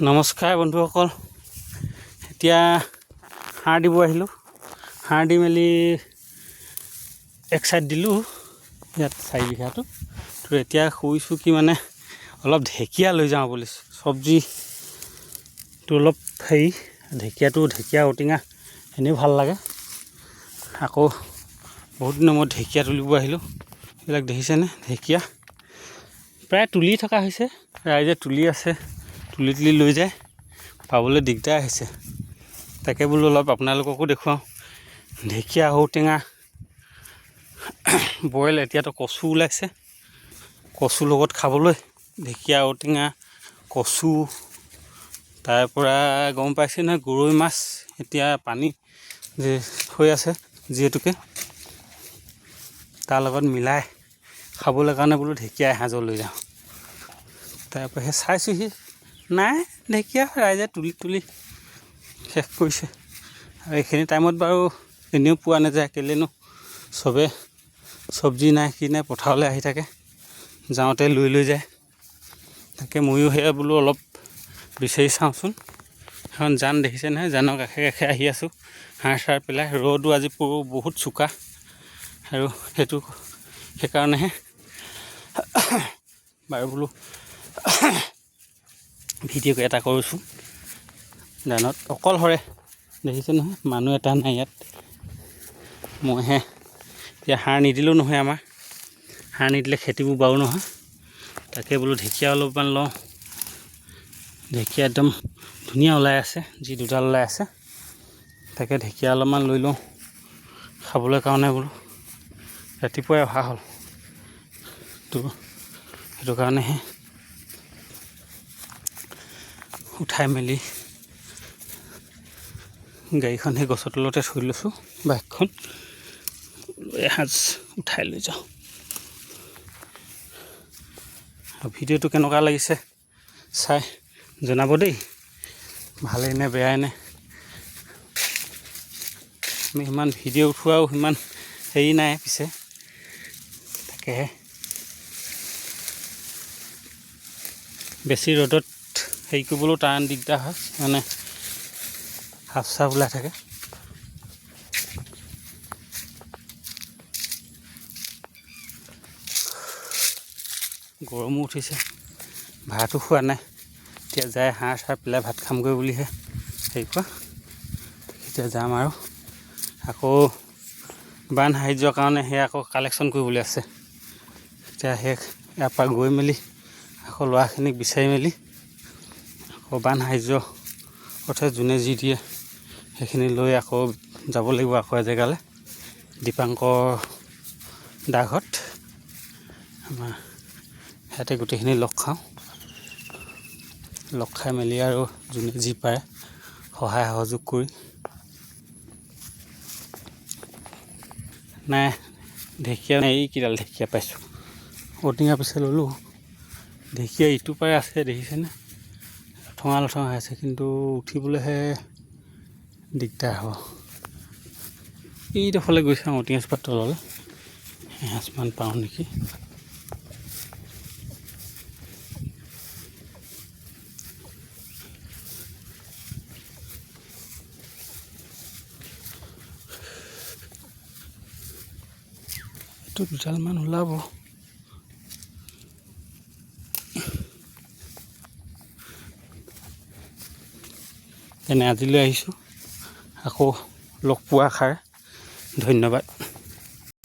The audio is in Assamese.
নমস্কাৰ বন্ধুসকল, এতিয়া সাৰ দিব আহিলোঁ। সাৰ দি মেলি এক চাইড দিলোঁ ইয়াত 4 বিঘাটো। তো এতিয়া শুইছোঁ কি মানে অলপ ঢেকীয়া লৈ যাওঁ বুলি। চব্জিটো অলপ ঢেকীয়া ঔটেঙা এনেও ভাল লাগে। আকৌ বহুত দিনৰ মূৰত ঢেকীয়া তুলিব আহিলোঁ। এইবিলাক দেখিছেনে? ঢেকীয়া প্ৰায় তুলি থকা হৈছে, ৰাইজে তুলি আছে, তুলি লৈ যায়, পাবলৈ দিগদাৰ হৈছে। তাকে বোলো অলপ আপোনালোককো দেখুৱাওঁ। ঢেকীয়া ঔটেঙা বইল, এতিয়াতো কচু ওলাইছে, কচুৰ লগত খাবলৈ ঢেকীয়া ঔটেঙা কচু। তাৰপৰা গম পাইছে নহয়, গৰৈ মাছ এতিয়া পানী হৈ আছে যিহেতুকে, তাৰ লগত মিলাই খাবলৈ কাৰণে বোলো ঢেকীয়া এসাঁজো লৈ যাওঁ। তাৰপৰা সেই চাইছোঁহি নাই ঢেকীয়া, ৰাইজে তুলি শেষ কৰিছে। আৰু এইখিনি টাইমত বাৰু এনেও পোৱা নাযায়, কেলেনো চবে চব্জি নাই কি নাই পথাৰলৈ আহি থাকে, যাওঁতে লৈ যায়। তাকে ময়ো সেয়া বোলো অলপ বিচাৰি চাওঁচোন। এখন জান দেখিছে নহয়, জানৰ কাষে কাষে আহি আছোঁ সাৰ চাৰ পেলাই। ৰ'দো আজি বহুত চোকা, আৰু সেইকাৰণেহে বাৰু বোলো ভিডিঅ' এটা কৰিছোঁ। জানত অকলশৰে দেখিছে নহয়, মানুহ এটা নাই ইয়াত। মইহে এতিয়া সাৰ নিদিলেও নহয়, আমাৰ সাৰ নিদিলে খেতিবোৰ বাৰু নহয়। তাকে বোলো ঢেকীয়া অলপমান লওঁ। ঢেকীয়া একদম ধুনীয়া ওলাই আছে, যি দুডাল ওলাই আছে। তাকে ঢেকীয়া অলপমান লৈ লওঁ খাবলৈ কাৰণে বোলো। ৰাতিপুৱাই অহা হ'ল তো সেইটো কাৰণেহে উঠাই মেলি গাড়ীখন সেই গছৰ তলতে থৈ লৈছোঁ, বাইকখন এসাঁজ উঠাই লৈ যাওঁ। আৰু ভিডিঅ'টো কেনেকুৱা লাগিছে চাই জনাব দেই, ভালেই নে বেয়াই নে। আমি সিমান ভিডিঅ' উঠোৱাও সিমান হেৰি নাই, পিছে তাকেহে বেছি ৰ'দত হেৰি কৰিবলৈও তাৰ দিগদাৰ হয়, মানে সাপ চাপ ওলাই থাকে। গৰমো উঠিছে, ভাতো খোৱা নাই। এতিয়া যায় সাৰ চাৰ পেলাই ভাত খামগৈ বুলিহে হেৰি কৰা। এতিয়া যাম আৰু আকৌ বান সাহাৰ্য্যৰ কাৰণে সেই আকৌ কালেকশ্যন কৰিবলৈ আছে। এতিয়া সেই ইয়াৰ পৰা গৈ মেলি আকৌ ল'ৰাখিনিক বিচাৰি মেলি আকৌ বান সাহাৰ্য্য অৰ্থে যোনে যি দিয়ে সেইখিনি লৈ আকৌ যাব লাগিব আকৌ এজেগালৈ, দীপাংকৰ দাঘত। আমাৰ সিহঁতে গোটেইখিনি লগ খাওঁ, লগ খাই মেলি আৰু যোনে যি পাৰে সহায় সহযোগ কৰি। নাই ঢেকীয়া এই কিডাল ঢেকীয়া পাইছোঁ, ঔটেঙা পিছে ল'লোঁ। ঢেকীয়া ইটো পাৰে আছে দেখিছেনে, লঠঙা হৈ আছে, কিন্তু উঠিবলৈহে দিগদাৰ হ'ব। এইডোখৰলৈ গৈ চাওঁ ঔটেঙা জোপাৰ তললৈ, এসাঁজমান পাওঁ নেকি। এইটো দুডালমান ওলাব। তেনে আজিলৈ আহিছোঁ, আকৌ লগ পোৱা আশাৰে ধন্যবাদ।